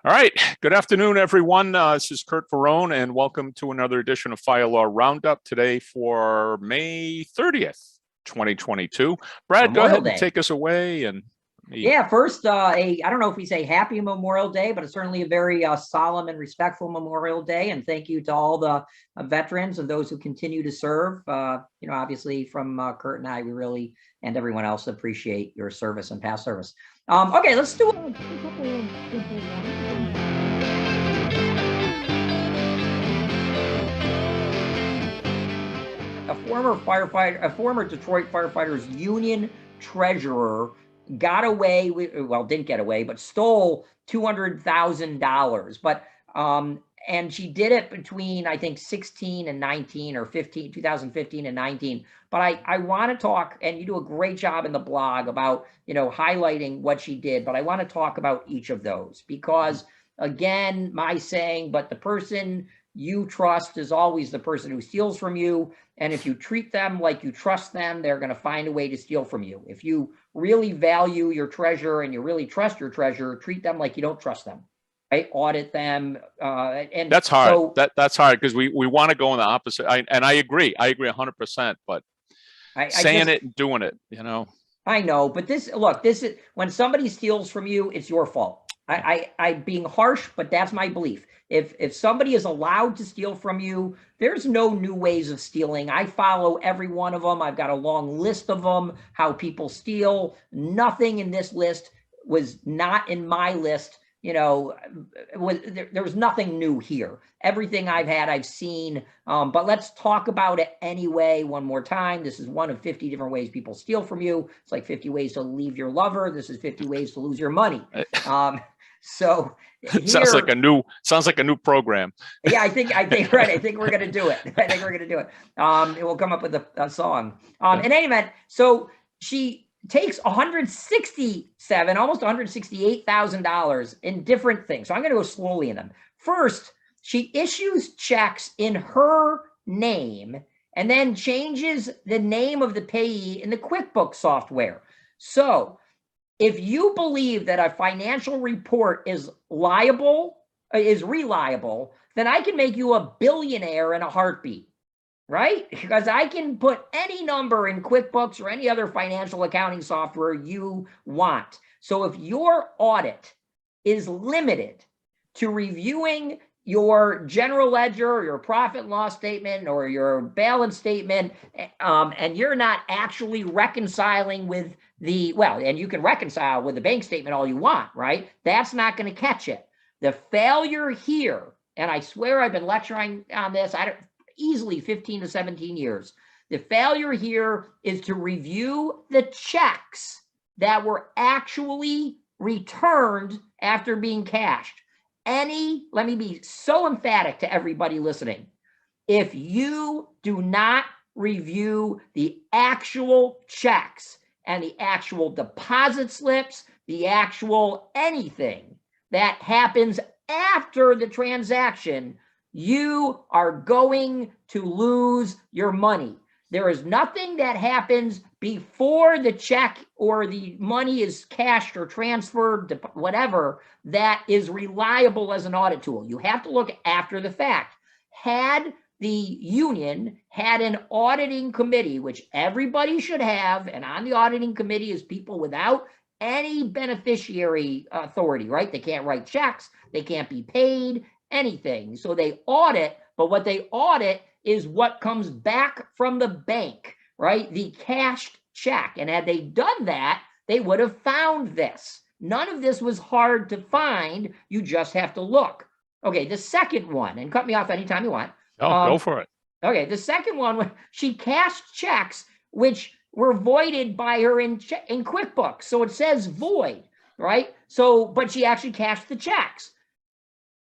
All right. Good afternoon, everyone. This is Curt, and welcome to another edition of Fire Law Roundup today for May 30th, 2022. Brad, go ahead and take us away. First, I don't know if we say happy Memorial Day, but it's certainly a very solemn and respectful Memorial Day. And thank you to all the veterans and those who continue to serve. Obviously from Curt and I, we really, and everyone else, appreciate your service and past service. Okay, let's do it. A former Detroit Firefighters Union treasurer got away with, well, didn't get away, but stole $200,000. But and she did it between, I think, 16 and 19 or 2015 and 19. But I want to talk, and you do a great job in the blog about, highlighting what she did. But I want to talk about each of those because, again, my saying, but the person you trust is always the person who steals from you. And if you treat them like you trust them, they're going to find a way to steal from you. If you really value your treasure and you really trust your treasure, treat them like you don't trust them. Right? Audit them. And that's hard. So, that's hard because we want to go in the opposite. I agree. I agree 100%. But saying it and doing it, I know. But this is when somebody steals from you, it's your fault. I'm being harsh, but that's my belief. If somebody is allowed to steal from you, there's no new ways of stealing. I follow every one of them. I've got a long list of them, how people steal. Nothing in this list was not in my list. There was nothing new here. Everything I've seen. But let's talk about it anyway one more time. This is one of 50 different ways people steal from you. It's like 50 ways to leave your lover. This is 50 ways to lose your money. So here, sounds like a new program. Yeah, I think right. I think we're gonna do it. We'll come up with a song. In any event, so she takes almost $168,000 in different things. So I'm gonna go slowly in them. First, she issues checks in her name and then changes the name of the payee in the QuickBooks software. So if you believe that a financial report is reliable, then I can make you a billionaire in a heartbeat, right? Because I can put any number in QuickBooks or any other financial accounting software you want. So if your audit is limited to reviewing your general ledger or your profit and loss statement or your balance statement, and you're not actually reconciling with and you can reconcile with the bank statement all you want, right? That's not going to catch it. The failure here, and I swear I've been lecturing on this easily 15 to 17 years. The failure here is to review the checks that were actually returned after being cashed. Let me be so emphatic to everybody listening. If you do not review the actual checks and the actual deposit slips, the actual anything that happens after the transaction, you are going to lose your money. There is nothing that happens before the check or the money is cashed or transferred, whatever, that is reliable as an audit tool. You have to look after the fact. Had the union had an auditing committee, which everybody should have, and on the auditing committee is people without any beneficiary authority, right? They can't write checks, they can't be paid, anything. So they audit, but what they audit is what comes back from the bank, right? The cashed check. And had they done that, they would have found this. None of this was hard to find. You just have to look. Okay, the second one, and cut me off anytime you want. Oh, go for it. Okay, the second one, she cashed checks which were voided by her in QuickBooks. So it says void, right? So, but she actually cashed the checks.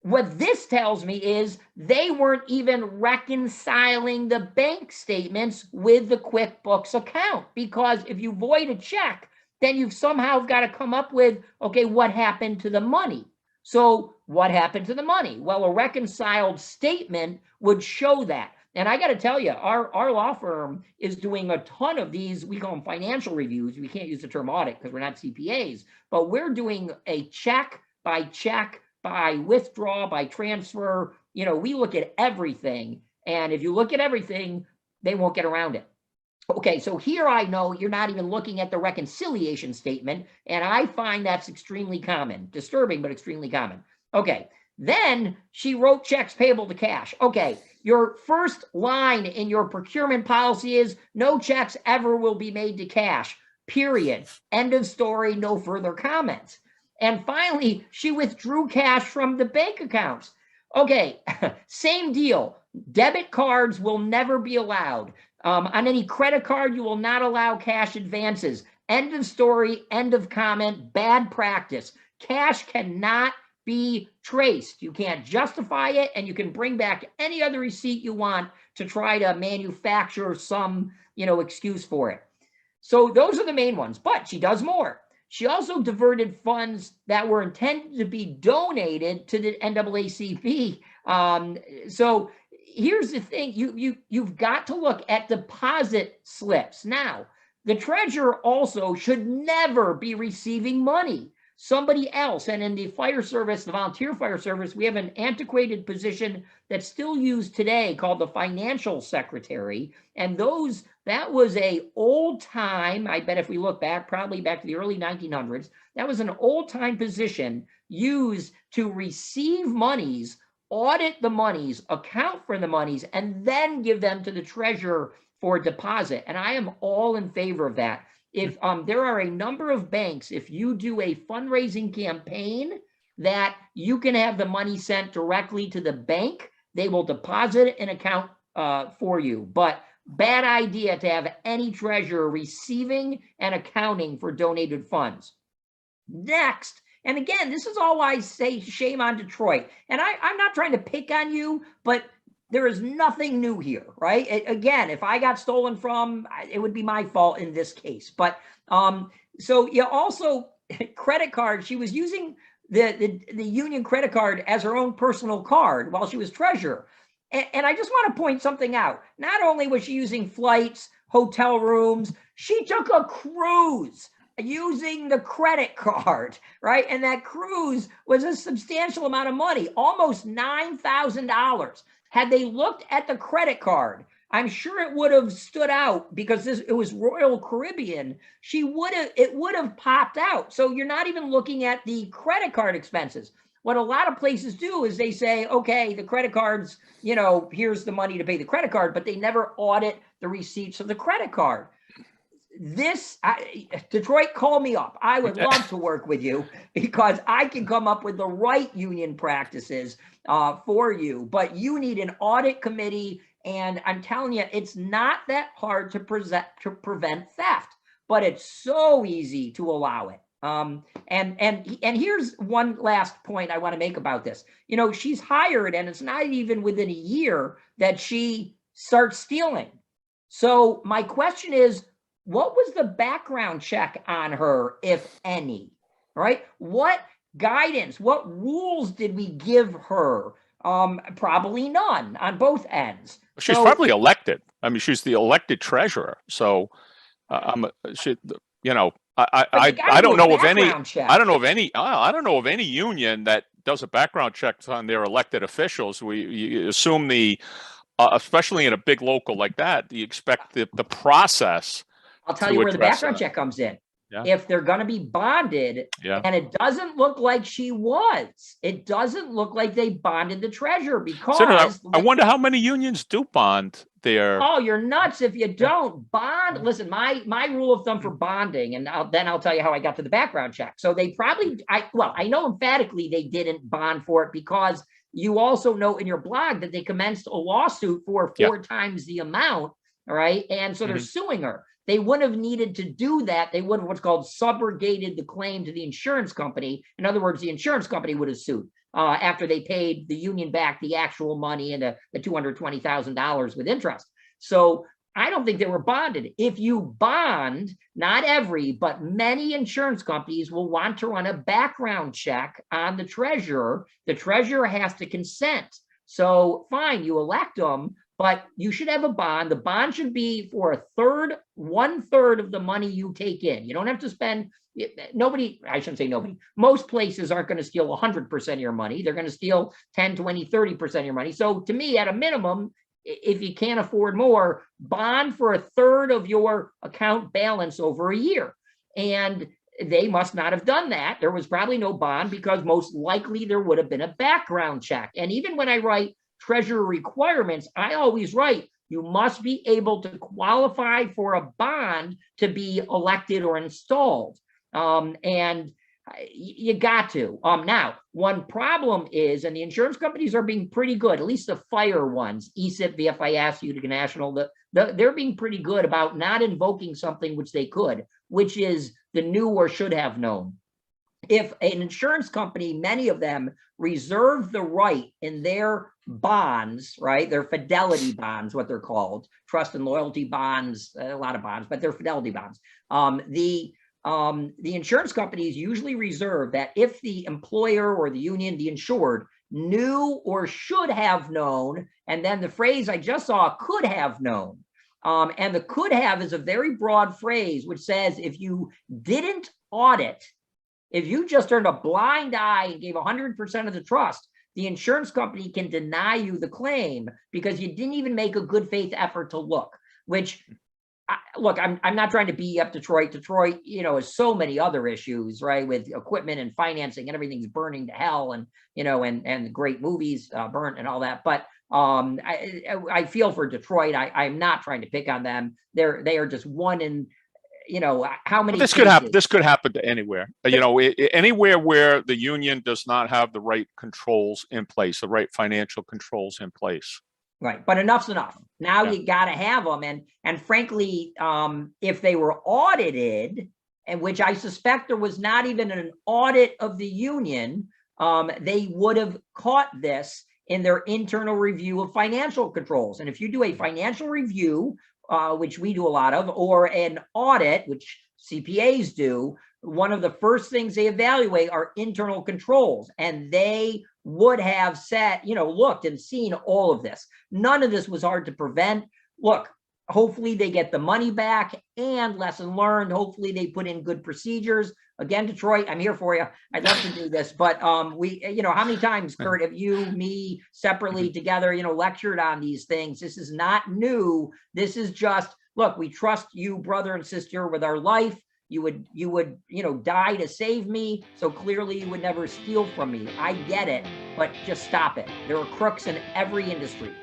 What this tells me is they weren't even reconciling the bank statements with the QuickBooks account, because if you void a check, then you've somehow got to come up with, okay, what happened to the money? So what happened to the money? Well, a reconciled statement would show that. And I got to tell you, our law firm is doing a ton of these. We call them financial reviews. We can't use the term audit because we're not CPAs, but we're doing a check by check by withdrawal, by transfer. We look at everything. And if you look at everything, they won't get around it. Okay, so here I know you're not even looking at the reconciliation statement, and I find that's extremely common. Disturbing, but extremely common. Okay, then she wrote checks payable to cash. Okay, your first line in your procurement policy is no checks ever will be made to cash, period. End of story, no further comments. And finally, she withdrew cash from the bank accounts. Okay, same deal. Debit cards will never be allowed. On any credit card, you will not allow cash advances. End of story, end of comment, bad practice. Cash cannot be traced. You can't justify it, and you can bring back any other receipt you want to try to manufacture some, excuse for it. So those are the main ones, but she does more. She also diverted funds that were intended to be donated to the NAACP. So here's the thing, you've got to look at deposit slips. Now, the treasurer also should never be receiving money. Somebody else, and in the fire service, the volunteer fire service, we have an antiquated position that's still used today called the financial secretary. And that was a old time, I bet if we look back, probably back to the early 1900s, that was an old time position used to receive monies, audit the monies, account for the monies, and then give them to the treasurer for deposit. And I am all in favor of that. If there are a number of banks, if you do a fundraising campaign that you can have the money sent directly to the bank, they will deposit an account for you. But bad idea to have any treasurer receiving and accounting for donated funds. Next, and again, this is all I say, shame on Detroit. And I'm not trying to pick on you, but there is nothing new here, right? Again, if I got stolen from, it would be my fault in this case. But so yeah, also credit card, she was using the union credit card as her own personal card while she was treasurer. And I just want to point something out. Not only was she using flights, hotel rooms, she took a cruise using the credit card, right? And that cruise was a substantial amount of money, almost $9,000. Had they looked at the credit card, I'm sure it would have stood out because it was Royal Caribbean. It would have popped out. So you're not even looking at the credit card expenses. What a lot of places do is they say, okay, the credit cards, here's the money to pay the credit card, but they never audit the receipts of the credit card. Detroit, call me up. I would love to work with you because I can come up with the right union practices for you, but you need an audit committee. And I'm telling you, it's not that hard to prevent theft, but it's so easy to allow it. And here's one last point I want to make about this. She's hired, and it's not even within a year that she starts stealing. So my question is, what was the background check on her, if any? Right? What guidance, what rules did we give her? Probably none on both ends. She's probably elected. I mean, she's the elected treasurer. So, I don't know of any. I don't know of any. I don't know of any union that does a background check on their elected officials. You assume especially in a big local like that, you expect the process. I'll tell you where the background check comes in. Yeah. If they're going to be bonded, and it doesn't look like she was, it doesn't look like they bonded the treasurer because I wonder how many unions do bond there. Oh, you're nuts if you don't bond. Listen, my rule of thumb for bonding, and then I'll tell you how I got to the background check. So they probably, I know emphatically they didn't bond for it because you also note in your blog that they commenced a lawsuit for 4 times the amount. All right. And so they're suing her. They wouldn't have needed to do that. They would have what's called subrogated the claim to the insurance company. In other words, the insurance company would have sued after they paid the union back the actual money and the $220,000 with interest. So I don't think they were bonded. If you bond, not every, but many insurance companies will want to run a background check on the treasurer. The treasurer has to consent. So fine, you elect them, but you should have a bond. The bond should be for 1/3 of the money you take in. You don't have to spend, nobody, I shouldn't say nobody, most places aren't going to steal 100% of your money. They're going to steal 10, 20, 30% of your money. So to me, at a minimum, if you can't afford more, bond for a third of your account balance over a year. And they must not have done that. There was probably no bond because most likely there would have been a background check. And even when I write treasurer requirements, I always write, you must be able to qualify for a bond to be elected or installed. And you got to. Now, one problem is, and the insurance companies are being pretty good, at least the fire ones, ESIP, VFIS, Utica National, they're being pretty good about not invoking something which they could, which is the knew or should have known. If an insurance company, many of them reserve the right in their bonds, right? Their fidelity bonds, what they're called, trust and loyalty bonds, a lot of bonds, but they're fidelity bonds. The insurance companies usually reserve that if the employer or the union, the insured, knew or should have known, and then the phrase I just saw, could have known. And the could have is a very broad phrase, which says if you didn't audit, if you just turned a blind eye and gave 100% of the trust, the insurance company can deny you the claim because you didn't even make a good faith effort to look, which, look, I'm not trying to beat up Detroit. Detroit, you know, has so many other issues, right, with equipment and financing and everything's burning to hell, and, you know, and great movies burnt and all that. But I feel for Detroit. I'm not trying to pick on them. They are just one in, you know, how many. This could happen. This could happen to anywhere. You know, anywhere where the union does not have the right controls in place, the right financial controls in place. Right, but enough's enough. Now you got to have them, and frankly, if they were audited, and which I suspect there was not even an audit of the union, they would have caught this in their internal review of financial controls. And if you do a financial review, which we do a lot of, or an audit, which CPAs do, one of the first things they evaluate are internal controls. And they would have said, you know, looked and seen all of this. None of this was hard to prevent. Look, hopefully they get the money back, and lesson learned, hopefully they put in good procedures. Again, Detroit, I'm here for you. I'd love to do this, but we, you know, how many times, Curt, have you, me, separately, together, you know, lectured on these things? This is not new. This is just, look, we trust you, brother and sister, with our life. You would, you know, die to save me. So clearly you would never steal from me. I get it, but just stop it. There are crooks in every industry.